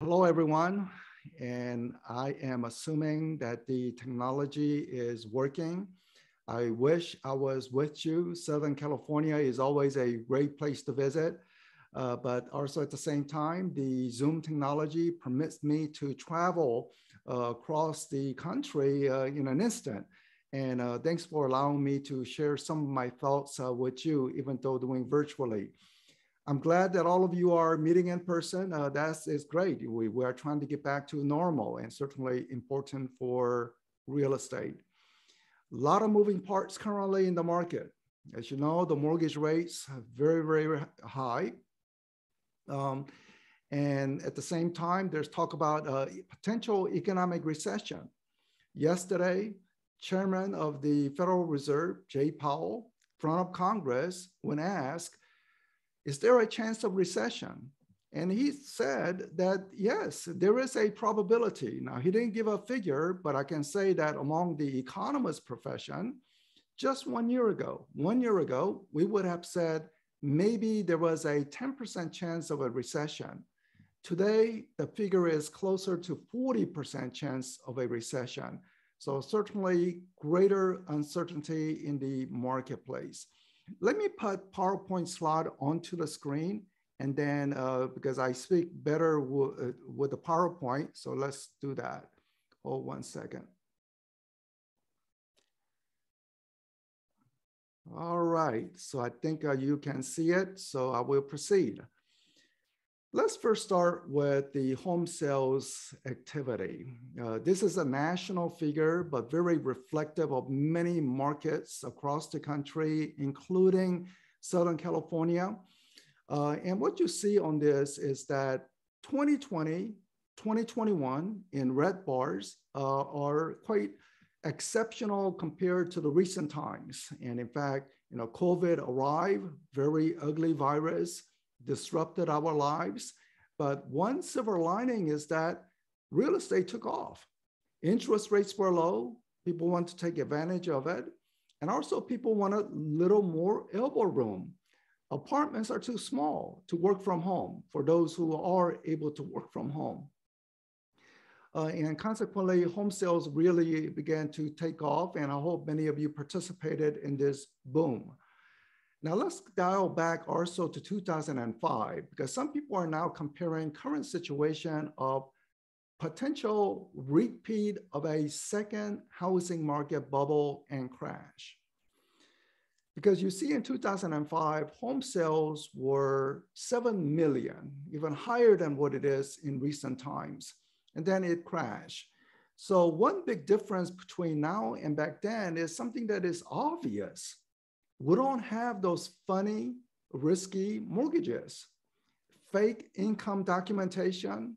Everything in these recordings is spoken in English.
Hello, everyone. And I am assuming that the technology is working. I wish I was with you. Southern California is always a great place to visit. But also at the same time, the Zoom technology permits me to travel across the country in an instant. And thanks for allowing me to share some of my thoughts with you, even though doing virtually. I'm glad that all of you are meeting in person. That is great. We are trying to get back to normal and certainly important for real estate. A lot of moving parts currently in the market. As you know, the mortgage rates are very, very high. And at the same time, there's talk about potential economic recession. Yesterday, Chairman of the Federal Reserve, Jay Powell, in front of Congress, when asked, is there a chance of recession? And he said that, yes, there is a probability. Now, he didn't give a figure, but I can say that among the economist profession, just 1 year ago, we would have said maybe there was a 10% chance of a recession. Today, the figure is closer to 40% chance of a recession. So certainly greater uncertainty in the marketplace. Let me put PowerPoint slide onto the screen, and then because I speak better with the PowerPoint, so let's do that. Hold 1 second. All right, so I think you can see it, so I will proceed. Let's first start with the home sales activity. This is a national figure, but very reflective of many markets across the country, including Southern California. And what you see on this is that 2020, 2021 in red bars are quite exceptional compared to the recent times. And in fact, COVID arrived, very ugly virus, disrupted our lives. But one silver lining is that real estate took off. Interest rates were low. People want to take advantage of it. And also people want a little more elbow room. Apartments are too small to work from home for those who are able to work from home. And consequently, home sales really began to take off. And I hope many of you participated in this boom. Now let's dial back also to 2005, because some people are now comparing current situation of potential repeat of a second housing market bubble and crash. Because you see in 2005, home sales were 7 million, even higher than what it is in recent times. And then it crashed. So one big difference between now and back then is something that is obvious. We don't have those funny, risky mortgages, fake income documentation,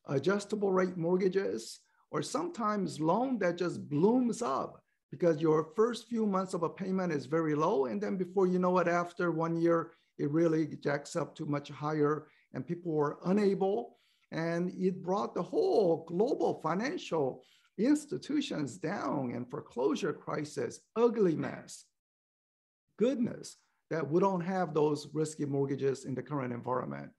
adjustable rate mortgages, or sometimes loan that just blooms up because your first few months of a payment is very low. And then before you know it, after 1 year, it really jacks up to much higher and people were unable. And it brought the whole global financial institutions down and foreclosure crisis, ugly mess. Goodness that we don't have those risky mortgages in the current environment.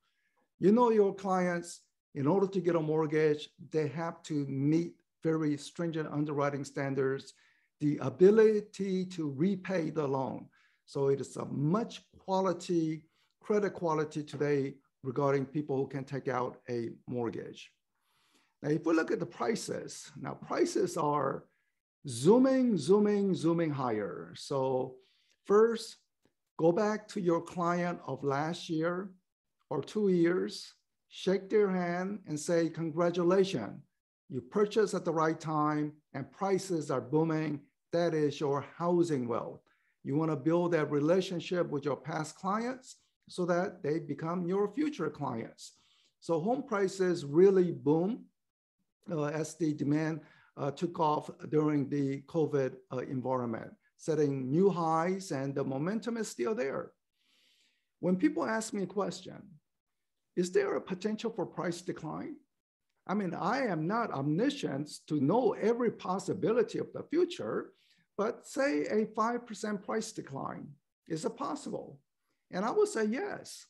You know your clients, in order to get a mortgage, they have to meet very stringent underwriting standards, the ability to repay the loan. So it is a much quality, credit quality today regarding people who can take out a mortgage. Now, if we look at the prices, now prices are zooming higher. So first, go back to your client of last year or 2 years, shake their hand and say, congratulations, you purchased at the right time and prices are booming. That is your housing wealth. You want to build that relationship with your past clients so that they become your future clients. So home prices really boom as the demand took off during the COVID environment, setting new highs, and the momentum is still there. When people ask me a question, is there a potential for price decline? I mean, I am not omniscient to know every possibility of the future, but say a 5% price decline, is it possible? And I would say yes,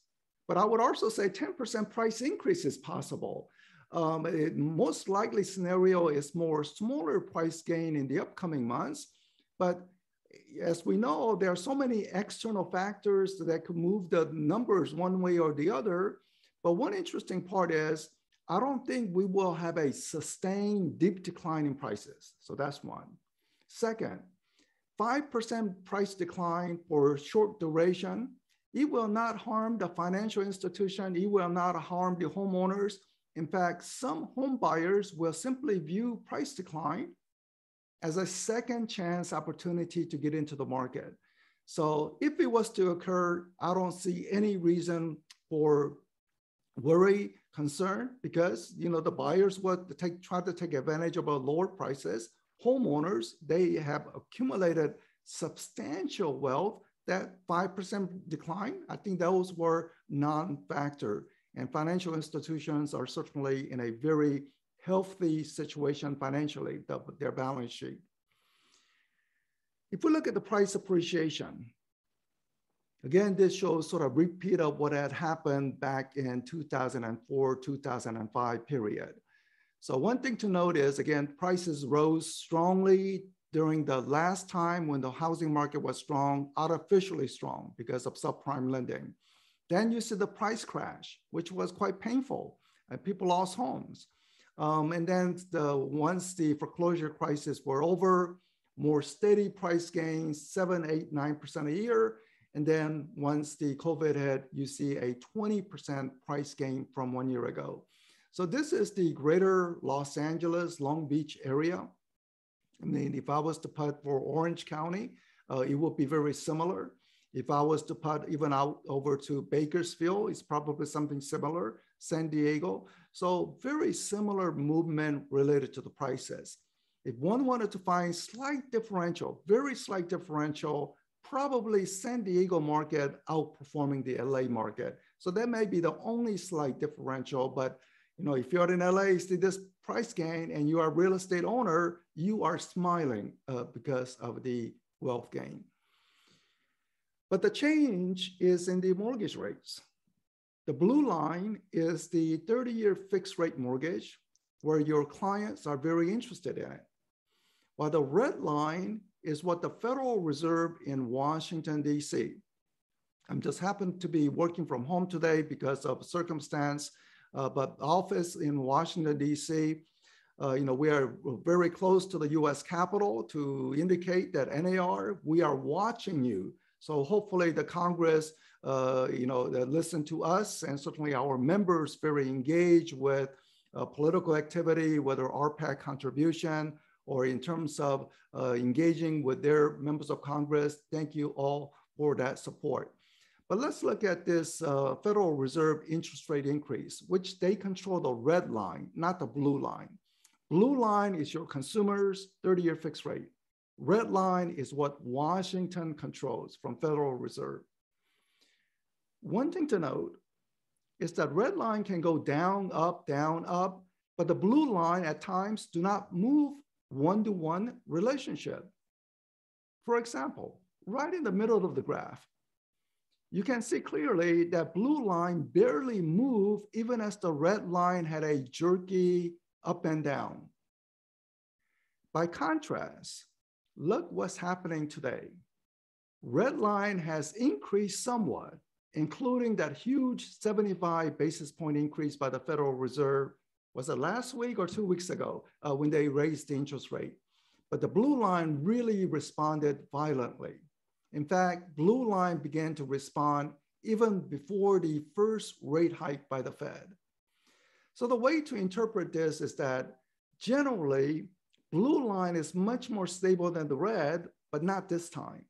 but I would also say 10% price increase is possible. Most likely scenario is more smaller price gain in the upcoming months. But as we know, there are so many external factors that could move the numbers one way or the other. But one interesting part is, I don't think we will have a sustained deep decline in prices. So that's one. Second, 5% price decline for short duration, it will not harm the financial institution. It will not harm the homeowners. In fact, some home buyers will simply view price decline as a second chance opportunity to get into the market. So if it was to occur, I don't see any reason for worry, concern, because the buyers would try to take advantage of lower prices. Homeowners, they have accumulated substantial wealth. That 5% decline, I think those were non-factor. And financial institutions are certainly in a very healthy situation financially, their balance sheet. If we look at the price appreciation, again, this shows sort of repeat of what had happened back in 2004, 2005 period. So one thing to note is, again, prices rose strongly during the last time when the housing market was strong, artificially strong because of subprime lending. Then you see the price crash, which was quite painful, and people lost homes. And then once the foreclosure crisis were over, more steady price gains, 7, 8, 9% a year. And then once the COVID hit, you see a 20% price gain from 1 year ago. So this is the greater Los Angeles, Long Beach area. I mean, if I was to put for Orange County, it would be very similar. If I was to put even out over to Bakersfield, it's probably something similar, San Diego. So very similar movement related to the prices. If one wanted to find slight differential, very slight differential, probably San Diego market outperforming the LA market. So that may be the only slight differential, but if you're in LA, see this price gain and you are a real estate owner, you are smiling because of the wealth gain. But the change is in the mortgage rates. The blue line is the 30-year fixed rate mortgage where your clients are very interested in it. While the red line is what the Federal Reserve in Washington, D.C. I'm just happened to be working from home today because of circumstance, but office in Washington, D.C., we are very close to the U.S. Capitol to indicate that NAR, we are watching you. So hopefully the Congress, that listen to us, and certainly our members very engaged with political activity, whether RPAC contribution or in terms of engaging with their members of Congress. Thank you all for that support. But let's look at this Federal Reserve interest rate increase, which they control the red line, not the blue line. Blue line is your consumers' 30-year fixed rate. Red line is what Washington controls from Federal Reserve. One thing to note is that red line can go down, up, but the blue line at times do not move one-to-one relationship. For example, right in the middle of the graph, you can see clearly that blue line barely moved even as the red line had a jerky up and down. By contrast, look what's happening today. Red line has increased somewhat, including that huge 75 basis point increase by the Federal Reserve. Was it last week or 2 weeks ago when they raised the interest rate? But the blue line really responded violently. In fact, blue line began to respond even before the first rate hike by the Fed. So the way to interpret this is that generally, blue line is much more stable than the red, but not this time.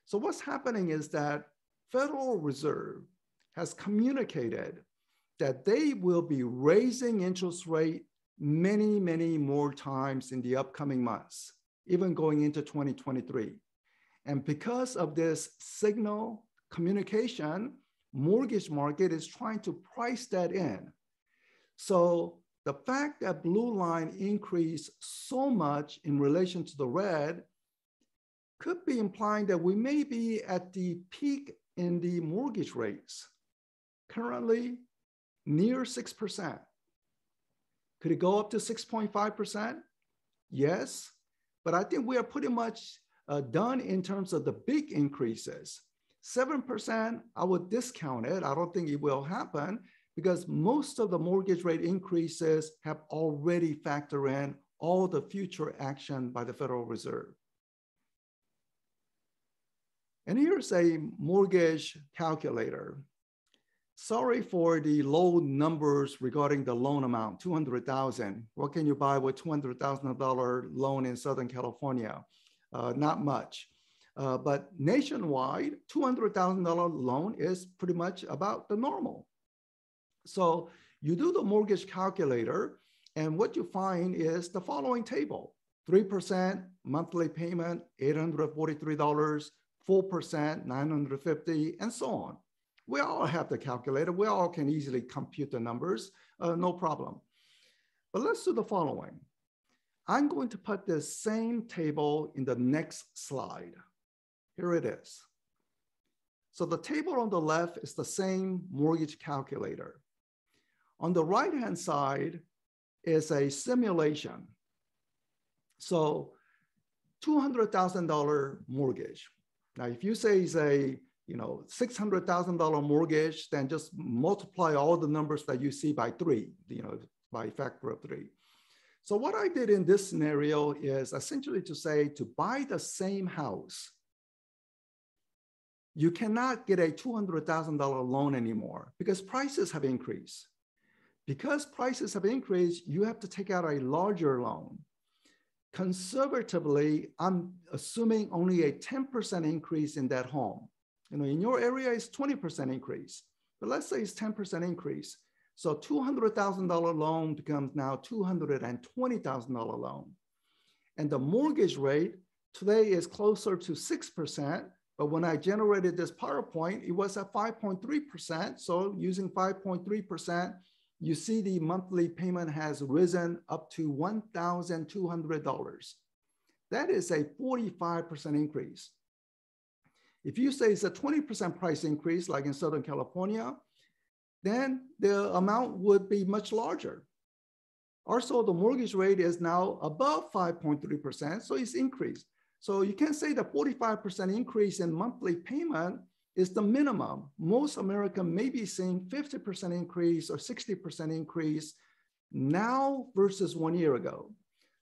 So what's happening is that Federal Reserve has communicated that they will be raising interest rate many, many more times in the upcoming months, even going into 2023. And because of this signal communication, mortgage market is trying to price that in. So the fact that blue line increased so much in relation to the red could be implying that we may be at the peak in the mortgage rates, currently near 6%. Could it go up to 6.5%? Yes, but I think we are pretty much done in terms of the big increases. 7%, I would discount it. I don't think it will happen because most of the mortgage rate increases have already factored in all the future action by the Federal Reserve. And here's a mortgage calculator. Sorry for the low numbers regarding the loan amount, $200,000. What can you buy with $200,000 loan in Southern California? Not much. But nationwide, $200,000 loan is pretty much about the normal. So you do the mortgage calculator, and what you find is the following table: 3% monthly payment, $843, 4%, $950, and so on. We all have the calculator. We all can easily compute the numbers, no problem. But let's do the following. I'm going to put this same table in the next slide. Here it is. So the table on the left is the same mortgage calculator. On the right-hand side is a simulation. So $200,000 mortgage. Now, if you say it's a $600,000 mortgage, then just multiply all the numbers that you see by 3, by a factor of 3. So what I did in this scenario is essentially to say, to buy the same house, you cannot get a $200,000 loan anymore because prices have increased. Because prices have increased, you have to take out a larger loan. Conservatively, I'm assuming only a 10% increase in that home. In your area, it's 20% increase, but let's say it's 10% increase. So $200,000 loan becomes now $220,000 loan. And the mortgage rate today is closer to 6%, but when I generated this PowerPoint, it was at 5.3%. So using 5.3%, you see the monthly payment has risen up to $1,200. That is a 45% increase. If you say it's a 20% price increase, like in Southern California, then the amount would be much larger. Also, the mortgage rate is now above 5.3%, so it's increased. So you can say the 45% increase in monthly payment is the minimum. Most Americans may be seeing 50% increase or 60% increase now versus 1 year ago.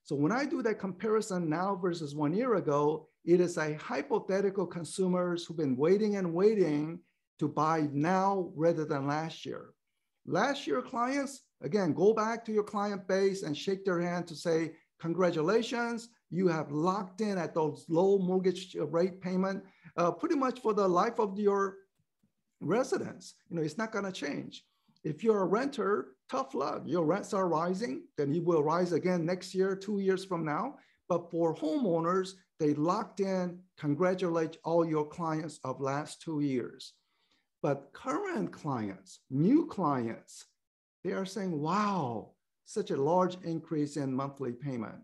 So when I do that comparison now versus 1 year ago, it is a hypothetical consumers who've been waiting and waiting to buy now rather than last year. Last year clients, again, go back to your client base and shake their hand to say, congratulations, you have locked in at those low mortgage rate payment pretty much for the life of your residence. It's not gonna change. If you're a renter, tough luck. Your rents are rising, then it will rise again next year, 2 years from now. But for homeowners, they locked in, congratulate all your clients of last 2 years. But current clients, new clients, they are saying, wow, such a large increase in monthly payment.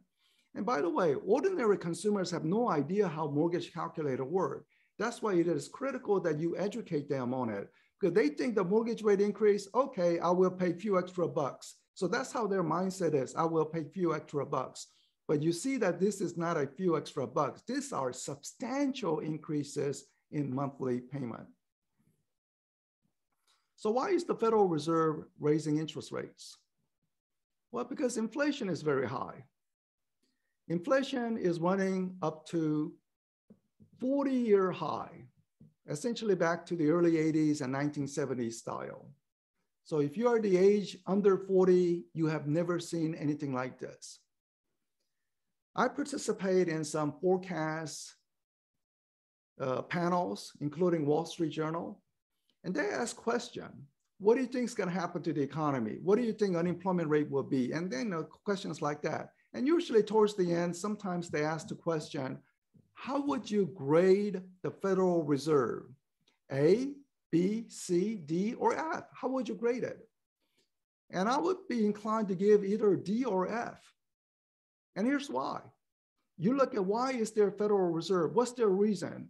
And by the way, ordinary consumers have no idea how mortgage calculator work. That's why it is critical that you educate them on it, because they think the mortgage rate increase, okay, I will pay a few extra bucks. So that's how their mindset is. I will pay a few extra bucks. But you see that this is not a few extra bucks. These are substantial increases in monthly payment. So why is the Federal Reserve raising interest rates? Well, because inflation is very high. Inflation is running up to 40-year high, essentially back to the early 80s and 1970s style. So if you are the age under 40, you have never seen anything like this. I participate in some forecast panels, including Wall Street Journal, and they ask question, what do you think is going to happen to the economy? What do you think unemployment rate will be? And then questions like that. And usually towards the end, sometimes they ask the question, how would you grade the Federal Reserve? A, B, C, D, or F? How would you grade it? And I would be inclined to give either D or F. And here's why. You look at why is there a Federal Reserve? What's their reason?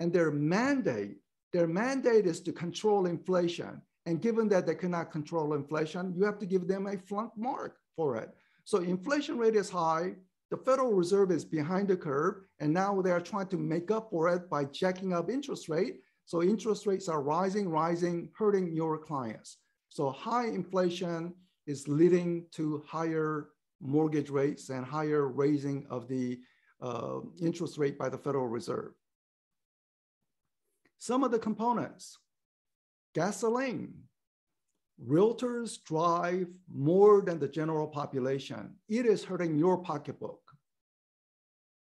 And their mandate is to control inflation. And given that they cannot control inflation, you have to give them a flunk mark for it. So inflation rate is high, the Federal Reserve is behind the curve, and now they are trying to make up for it by jacking up interest rate. So interest rates are rising, hurting your clients. So high inflation is leading to higher mortgage rates and higher raising of the interest rate by the Federal Reserve. Some of the components, gasoline. Realtors drive more than the general population. It is hurting your pocketbook.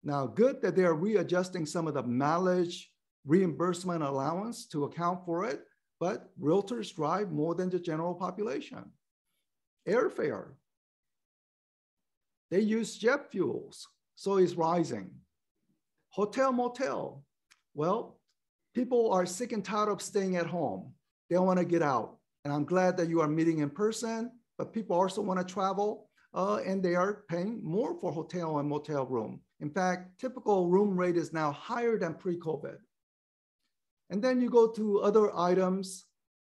Now, good that they are readjusting some of the mileage reimbursement allowance to account for it, but realtors drive more than the general population. Airfare. They use jet fuels, so it's rising. Hotel, motel. Well, people are sick and tired of staying at home. They want to get out. And I'm glad that you are meeting in person, but people also want to travel and they are paying more for hotel and motel room. In fact, typical room rate is now higher than pre-COVID. And then you go to other items.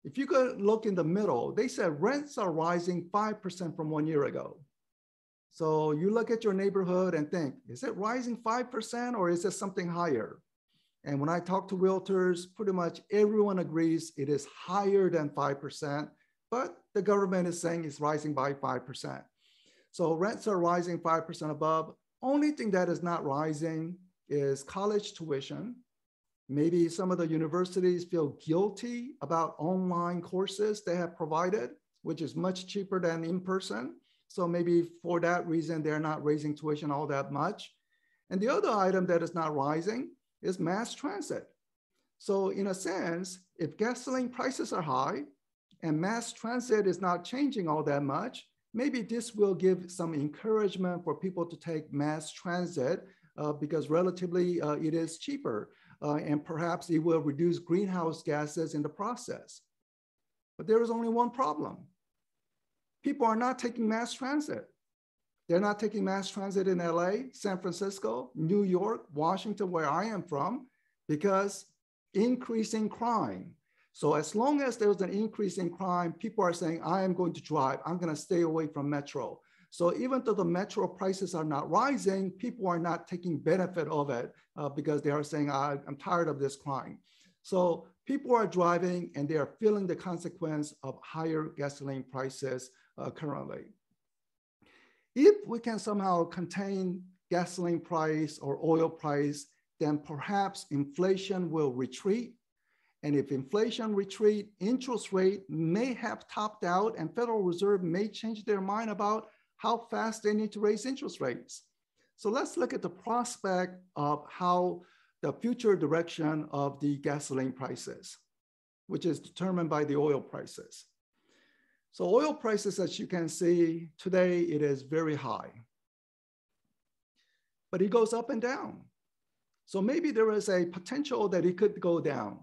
If you go look in the middle, they said rents are rising 5% from 1 year ago. So you look at your neighborhood and think, is it rising 5% or is it something higher? And when I talk to realtors, pretty much everyone agrees it is higher than 5%, but the government is saying it's rising by 5%. So rents are rising 5% above. Only thing that is not rising is college tuition. Maybe some of the universities feel guilty about online courses they have provided, which is much cheaper than in person. So maybe for that reason, they're not raising tuition all that much. And the other item that is not rising is mass transit. So in a sense, if gasoline prices are high and mass transit is not changing all that much, maybe this will give some encouragement for people to take mass transit because relatively it is cheaper and perhaps it will reduce greenhouse gases in the process. But there is only one problem. People are not taking mass transit. They're not taking mass transit in LA, San Francisco, New York, Washington, where I am from, because increasing crime. So as long as there's an increase in crime, people are saying, I am going to drive. I'm going to stay away from metro. So even though the metro prices are not rising, people are not taking benefit of it because they are saying, I'm tired of this crime. So people are driving and they are feeling the consequence of higher gasoline prices currently. If we can somehow contain gasoline price or oil price, then perhaps inflation will retreat. And if inflation retreat, interest rate may have topped out and Federal Reserve may change their mind about how fast they need to raise interest rates. So let's look at the prospect of how the future direction of the gasoline prices, which is determined by the oil prices. So oil prices, as you can see, today it is very high, but it goes up and down. So maybe there is a potential that it could go down.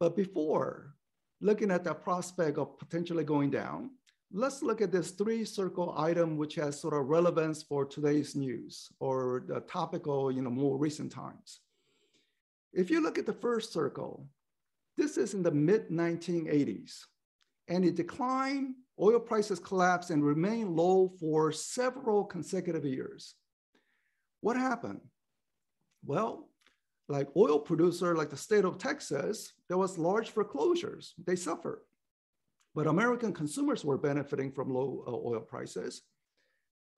But before looking at the prospect of potentially going down, let's look at this 3-circle item, which has sort of relevance for today's news or the topical, more recent times. If you look at the first circle, this is in the mid-1980s. And it declined, oil prices collapsed and remained low for several consecutive years. What happened? Well, like oil producer, like the state of Texas, there was large foreclosures. They suffered. But American consumers were benefiting from low oil prices.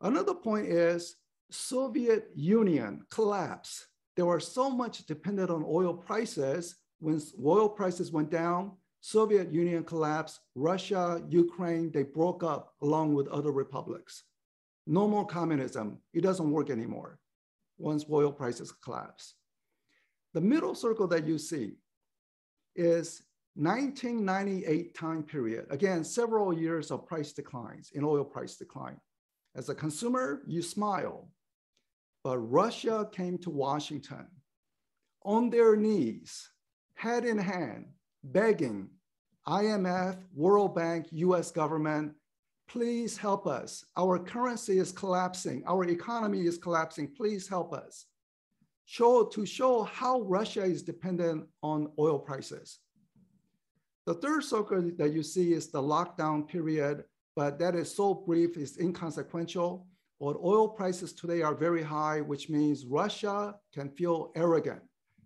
Another point is Soviet Union collapsed. They were so much dependent on oil prices. When oil prices went down, Soviet Union collapsed, Russia, Ukraine, they broke up along with other republics. No more communism. It doesn't work anymore once oil prices collapse. The middle circle that you see is 1998 time period. Again, several years of price declines, in oil price decline. As a consumer, you smile, but Russia came to Washington on their knees, head in hand, begging IMF, World Bank, US government, please help us. Our currency is collapsing. Our economy is collapsing. Please help us. To show how Russia is dependent on oil prices. The third circle that you see is the lockdown period, but that is so brief, it's inconsequential. But oil prices today are very high, which means Russia can feel arrogant.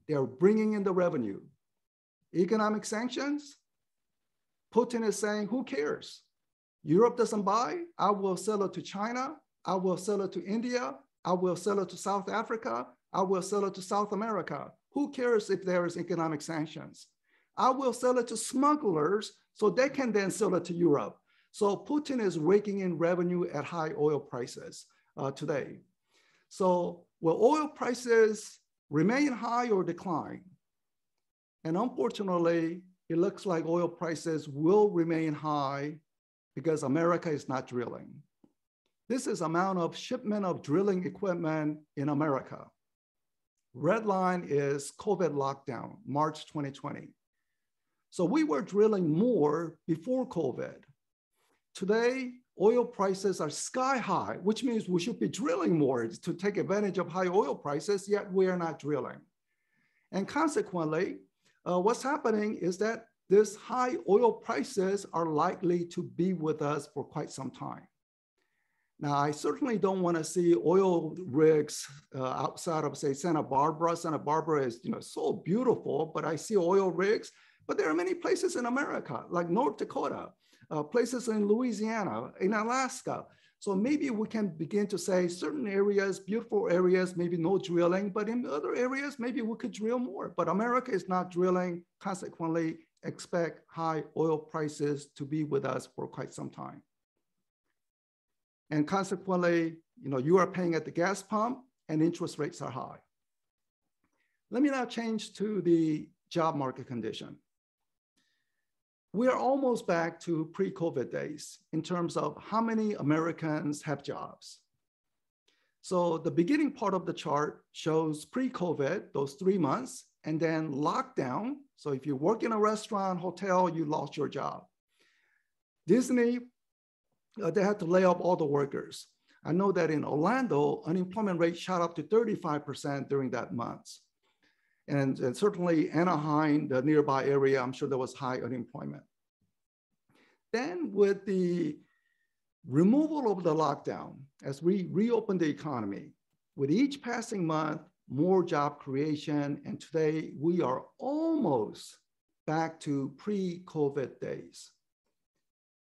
They're bringing in the revenue. Economic sanctions, Putin is saying, who cares? Europe doesn't buy, I will sell it to China, I will sell it to India, I will sell it to South Africa, I will sell it to South America. Who cares if there is economic sanctions? I will sell it to smugglers so they can then sell it to Europe. So Putin is raking in revenue at high oil prices today. So will oil prices remain high or decline? And unfortunately, it looks like oil prices will remain high because America is not drilling. This is amount of shipment of drilling equipment in America. Red line is COVID lockdown, March 2020. So we were drilling more before COVID. Today, oil prices are sky high, which means we should be drilling more to take advantage of high oil prices, yet we are not drilling. And consequently, what's happening is that this high oil prices are likely to be with us for quite some time. Now, I certainly don't want to see oil rigs outside of, say, Santa Barbara. Santa Barbara is, so beautiful, but I see oil rigs. But there are many places in America, like North Dakota, places in Louisiana, in Alaska. So maybe we can begin to say certain areas, beautiful areas, maybe no drilling, but in other areas, maybe we could drill more. But America is not drilling. Consequently, expect high oil prices to be with us for quite some time. And consequently, you are paying at the gas pump and interest rates are high. Let me now change to the job market condition. We are almost back to pre-COVID days in terms of how many Americans have jobs. So the beginning part of the chart shows pre-COVID, those 3 months, and then lockdown. So if you work in a restaurant, hotel, you lost your job. Disney, they had to lay off all the workers. I know that in Orlando, unemployment rate shot up to 35% during that month. And certainly Anaheim, the nearby area, I'm sure there was high unemployment. Then with the removal of the lockdown, as we reopened the economy, with each passing month, more job creation, and today we are almost back to pre-COVID days.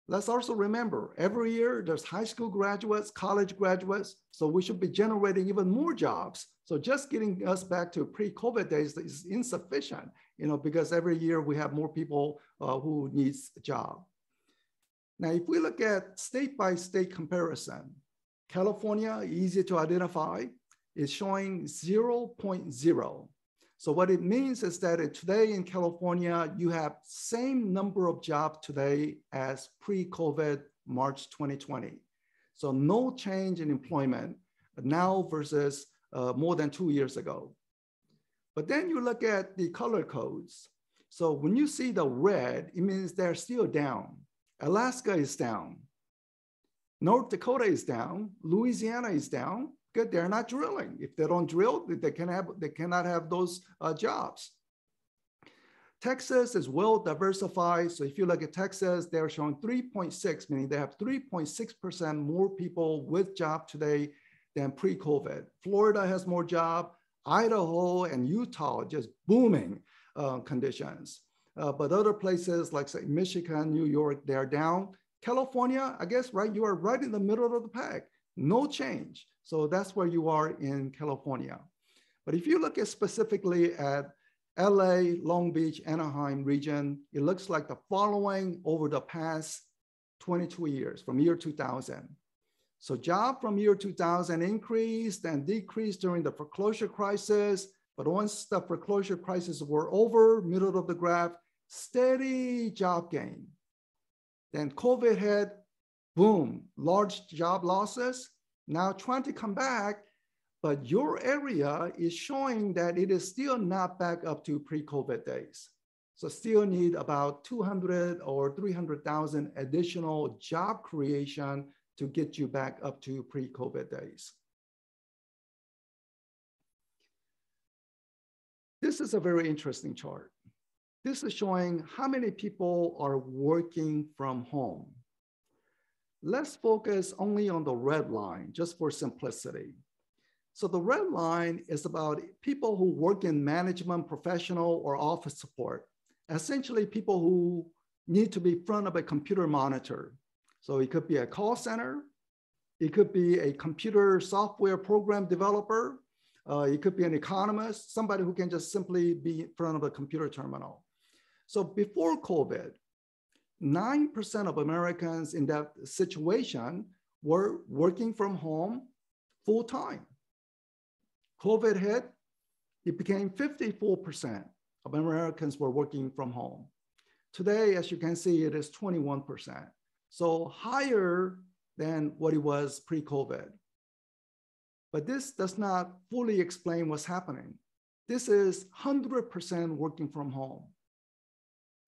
Let's also remember, every year there's high school graduates, college graduates, so we should be generating even more jobs. So just getting us back to pre-COVID days is insufficient, because every year we have more people who needs a job. Now, if we look at state-by-state comparison, California, easy to identify, is showing 0.0. So what it means is that today in California, you have same number of jobs today as pre-COVID March 2020. So no change in employment now versus more than 2 years ago. But then you look at the color codes. So when you see the red, it means they're still down. Alaska is down. North Dakota is down. Louisiana is down. Good, they're not drilling. If they don't drill, they cannot have those jobs. Texas is well diversified. So if you look at Texas, they're showing 3.6, meaning they have 3.6% more people with job today than pre-COVID. Florida has more job. Idaho and Utah just booming conditions. But other places like say Michigan, New York, they're down. California, I guess, right, you are right in the middle of the pack. No change. So that's where you are in California. But if you look at specifically at LA, Long Beach, Anaheim region, it looks like the following over the past 22 years, from year 2000. So job from year 2000 increased and decreased during the foreclosure crisis. But once the foreclosure crisis were over, middle of the graph, steady job gain. Then COVID hit, boom, large job losses. Now trying to come back, but your area is showing that it is still not back up to pre-COVID days. So still need about 200 or 300,000 additional job creation to get you back up to pre-COVID days. This is a very interesting chart. This is showing how many people are working from home. Let's focus only on the red line, just for simplicity. So the red line is about people who work in management, professional, or office support. Essentially, people who need to be in front of a computer monitor. So it could be a call center, it could be a computer software program developer, it could be an economist, somebody who can just simply be in front of a computer terminal. So before COVID, 9% of Americans in that situation were working from home full time. COVID hit, it became 54% of Americans were working from home. Today, as you can see, it is 21%. So higher than what it was pre-COVID. But this does not fully explain what's happening. This is 100% working from home.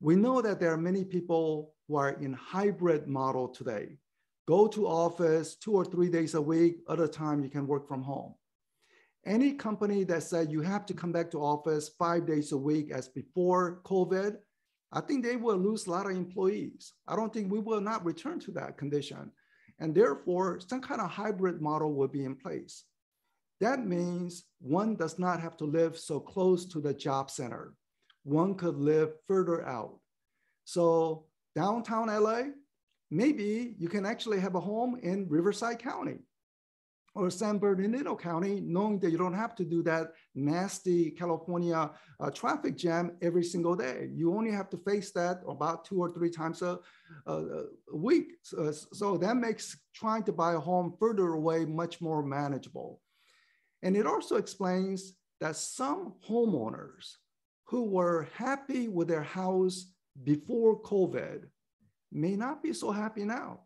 We know that there are many people who are in hybrid model today. Go to office 2 or 3 days a week, other time you can work from home. Any company that said you have to come back to office 5 days a week as before COVID, I think they will lose a lot of employees. I don't think we will not return to that condition. And therefore, some kind of hybrid model will be in place. That means one does not have to live so close to the job center. One could live further out. So downtown LA, maybe you can actually have a home in Riverside County or San Bernardino County, knowing that you don't have to do that nasty California traffic jam every single day. You only have to face that about 2 or 3 times a week. So that makes trying to buy a home further away much more manageable. And it also explains that some homeowners who were happy with their house before COVID may not be so happy now.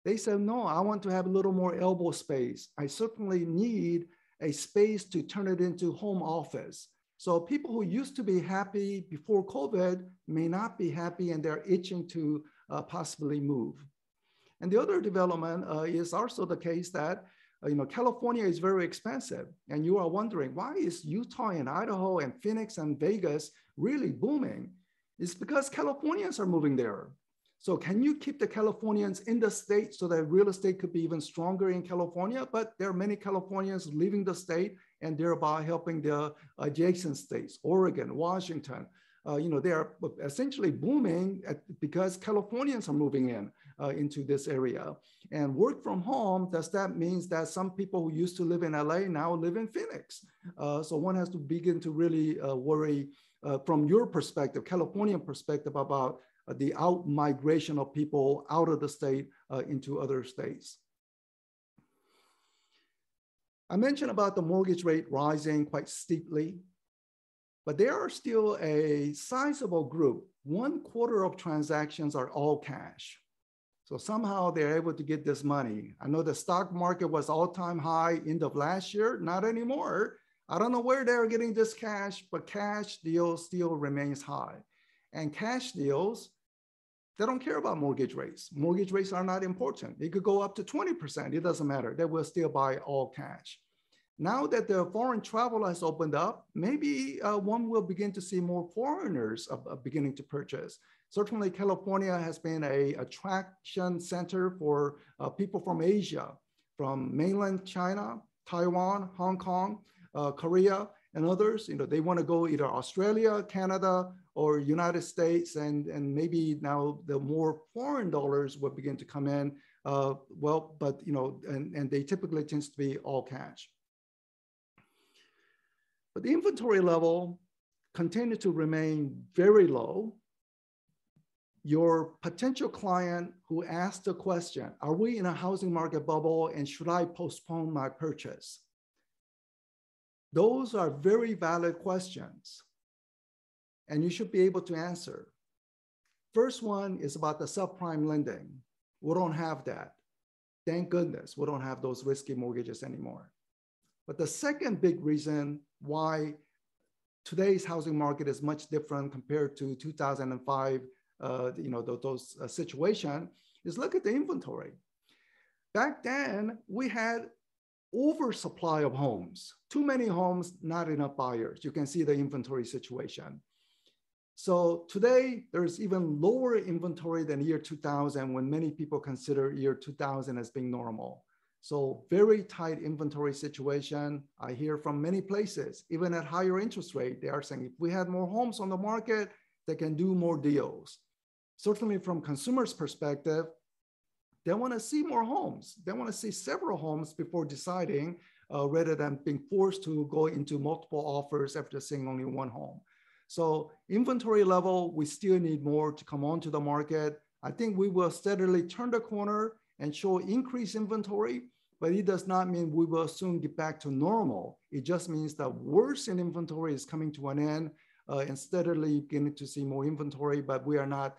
They said, no, I want to have a little more elbow space. I certainly need a space to turn it into home office. So people who used to be happy before COVID may not be happy and they're itching to possibly move. And the other development is also the case that California is very expensive. And you are wondering, why is Utah and Idaho and Phoenix and Vegas really booming? It's because Californians are moving there. So can you keep the Californians in the state so that real estate could be even stronger in California? But there are many Californians leaving the state and thereby helping the adjacent states, Oregon, Washington. They are essentially booming because Californians are moving into this area. And work from home, does that mean that some people who used to live in LA now live in Phoenix? So one has to begin to really worry from your perspective, Californian perspective, about the out migration of people out of the state into other states. I mentioned about the mortgage rate rising quite steeply, but there are still a sizable group. 1/4 of transactions are all cash. So somehow they're able to get this money. I know the stock market was all-time high end of last year, not anymore. I don't know where they're getting this cash, but cash deals still remains high. And cash deals, they don't care about mortgage rates. Mortgage rates are not important. It could go up to 20%. It doesn't matter. They will still buy all cash. Now that the foreign travel has opened up, maybe one will begin to see more foreigners beginning to purchase. Certainly, California has been an attraction center for people from Asia, from mainland China, Taiwan, Hong Kong, Korea, and others. They want to go either Australia, Canada, or United States, and maybe now the more foreign dollars will begin to come in. And they typically tends to be all cash. But the inventory level continues to remain very low. Your potential client who asked the question, are we in a housing market bubble and should I postpone my purchase? Those are very valid questions, and you should be able to answer. First one is about the subprime lending. We don't have that. Thank goodness we don't have those risky mortgages anymore. But the second big reason why today's housing market is much different compared to 2005, those situation is look at the inventory. Back then, we had oversupply of homes, too many homes, not enough buyers. You can see the inventory situation. So today, there's even lower inventory than year 2000 when many people consider year 2000 as being normal. So very tight inventory situation. I hear from many places, even at higher interest rate, they are saying if we had more homes on the market, they can do more deals. Certainly from consumers' perspective, they want to see more homes. They want to see several homes before deciding rather than being forced to go into multiple offers after seeing only one home. So inventory level, we still need more to come onto the market. I think we will steadily turn the corner and show increased inventory, but it does not mean we will soon get back to normal. It just means that worse in inventory is coming to an end and steadily beginning to see more inventory, but we are not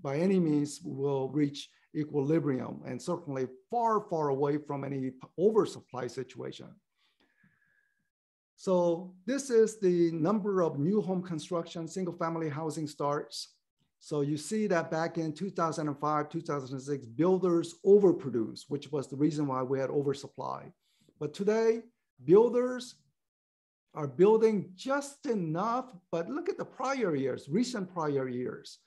by any means will reach equilibrium and certainly far, far away from any oversupply situation. So this is the number of new home construction, single family housing starts. So you see that back in 2005, 2006, builders overproduced, which was the reason why we had oversupply. But today, builders are building just enough, but look at the prior years, recent prior years.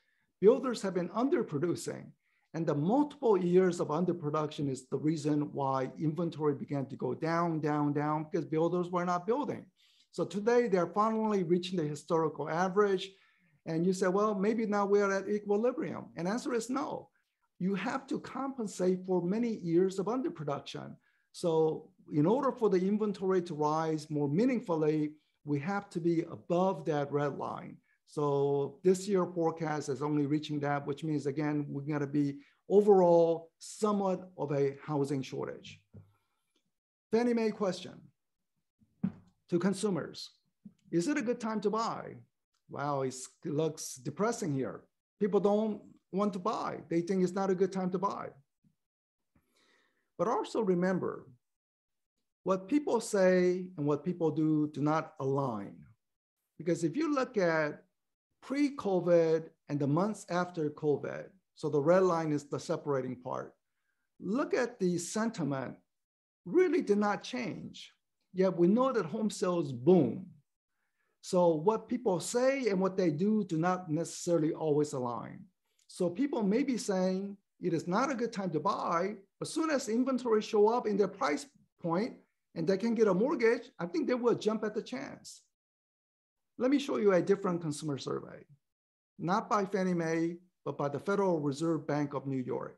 Builders have been underproducing, and the multiple years of underproduction is the reason why inventory began to go down, down, down, because builders were not building. So today they're finally reaching the historical average. And you say, well, maybe now we're at equilibrium. And the answer is no. You have to compensate for many years of underproduction. So in order for the inventory to rise more meaningfully, we have to be above that red line. So this year forecast is only reaching that, which means, again, we're going to be overall somewhat of a housing shortage. Fannie Mae question to consumers. Is it a good time to buy? Wow, it looks depressing here. People don't want to buy. They think it's not a good time to buy. But also remember, what people say and what people do not align. Because if you look at pre-COVID and the months after COVID, so the red line is the separating part, look at the sentiment, really did not change. Yet we know that home sales boom. So what people say and what they do not necessarily always align. So people may be saying it is not a good time to buy, but as soon as inventory show up in their price point and they can get a mortgage, I think they will jump at the chance. Let me show you a different consumer survey, not by Fannie Mae, but by the Federal Reserve Bank of New York.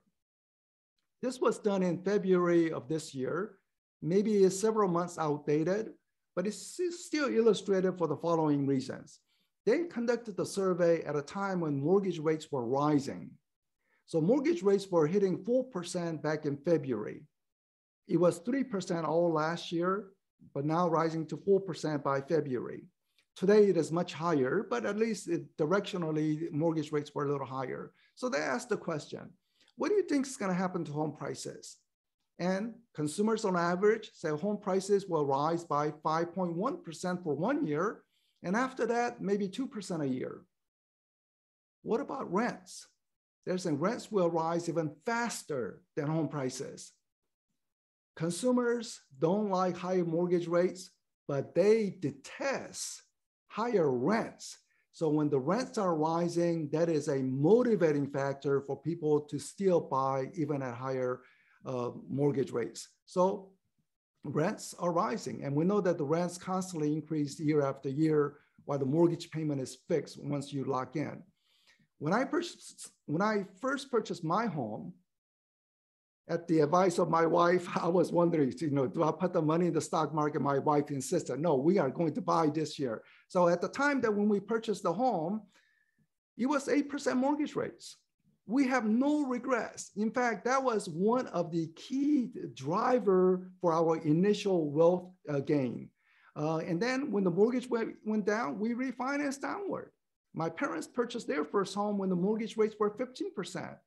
This was done in February of this year. Maybe it's several months outdated, but it's still illustrated for the following reasons. They conducted the survey at a time when mortgage rates were rising. So mortgage rates were hitting 4% back in February. It was 3% all last year, but now rising to 4% by February. Today it is much higher, but at least directionally, mortgage rates were a little higher. So they asked the question, what do you think is going to happen to home prices? And consumers on average say home prices will rise by 5.1% for 1 year. And after that, maybe 2% a year. What about rents? They're saying rents will rise even faster than home prices. Consumers don't like higher mortgage rates, but they detest higher rents. So when the rents are rising, that is a motivating factor for people to still buy even at higher mortgage rates. So rents are rising. And we know that the rents constantly increase year after year while the mortgage payment is fixed once you lock in. When I first purchased my home, at the advice of my wife, I was wondering, do I put the money in the stock market? My wife insisted, no, we are going to buy this year. So at the time that when we purchased the home, it was 8% mortgage rates. We have no regrets. In fact, that was one of the key driver for our initial wealth gain. And then when the mortgage went down, we refinanced downward. My parents purchased their first home when the mortgage rates were 15%.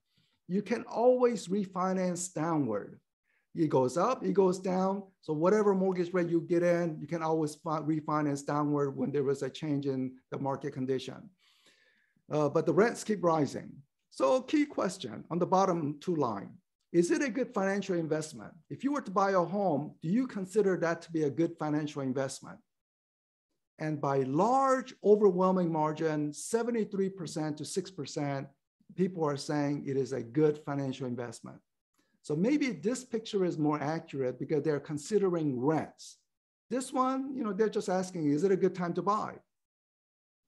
You can always refinance downward. It goes up, it goes down. So whatever mortgage rate you get in, you can always refinance downward when there was a change in the market condition. But the rents keep rising. So key question on the bottom two line, is it a good financial investment? If you were to buy a home, do you consider that to be a good financial investment? And by large, overwhelming margin, 73% to 6%, people are saying it is a good financial investment. So maybe this picture is more accurate because they're considering rents. This one, they're just asking, is it a good time to buy?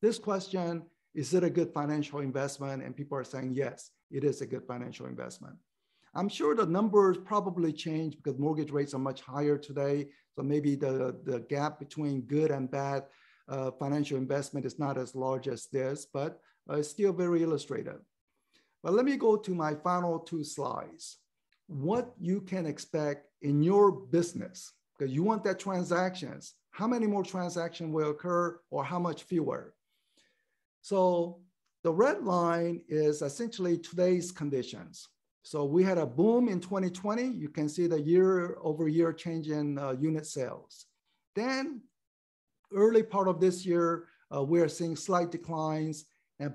This question, is it a good financial investment? And people are saying, yes, it is a good financial investment. I'm sure the numbers probably change because mortgage rates are much higher today. So maybe the gap between good and bad financial investment is not as large as this, but it's still very illustrative. But let me go to my final two slides. What you can expect in your business, because you want that transactions. How many more transactions will occur or how much fewer? So the red line is essentially today's conditions. So we had a boom in 2020. You can see the year-over-year change in unit sales. Then early part of this year, we are seeing slight declines,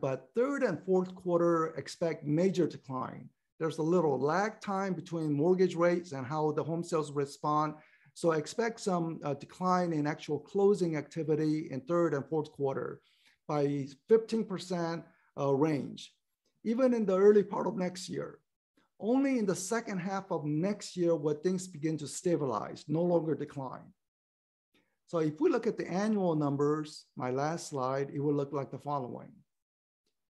but third and fourth quarter expect major decline. There's a little lag time between mortgage rates and how the home sales respond. So expect some decline in actual closing activity in third and fourth quarter by 15% range. Even in the early part of next year, only in the second half of next year will things begin to stabilize, no longer decline. So if we look at the annual numbers, my last slide, it will look like the following.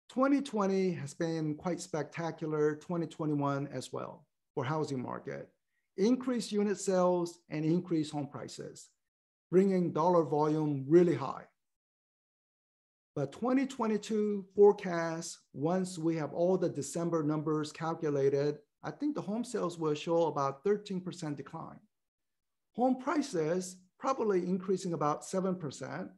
2020 has been quite spectacular, 2021 as well for housing market. Increased unit sales and increased home prices, bringing dollar volume really high. But 2022 forecast, once we have all the December numbers calculated, I think the home sales will show about 13% decline. Home prices probably increasing about 7%.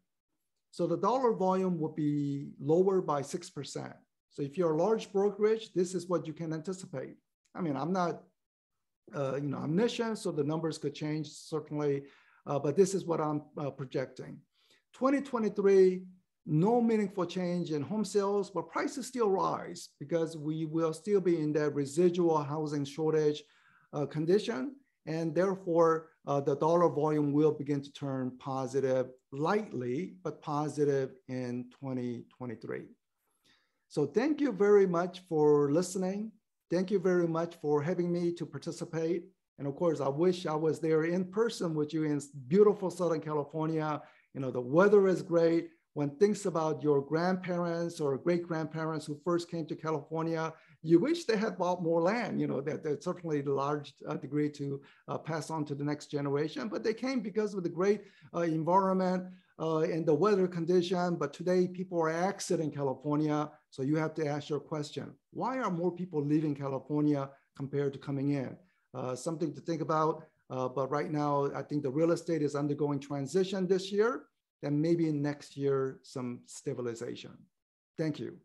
So the dollar volume will be lower by 6%. So if you're a large brokerage, this is what you can anticipate. I mean, I'm not omniscient, so the numbers could change certainly, but this is what I'm projecting. 2023, no meaningful change in home sales, but prices still rise because we will still be in that residual housing shortage condition. And therefore, the dollar volume will begin to turn positive, lightly, but positive in 2023. So thank you very much for listening. Thank you very much for having me to participate. And of course, I wish I was there in person with you in beautiful Southern California. The weather is great. When things about your grandparents or great-grandparents who first came to California, you wish they had bought more land, that's certainly a large degree to pass on to the next generation, but they came because of the great environment and the weather condition. But today people are exiting California. So you have to ask your question, why are more people leaving California compared to coming in? Something to think about, but right now I think the real estate is undergoing transition this year, and maybe next year some stabilization. Thank you.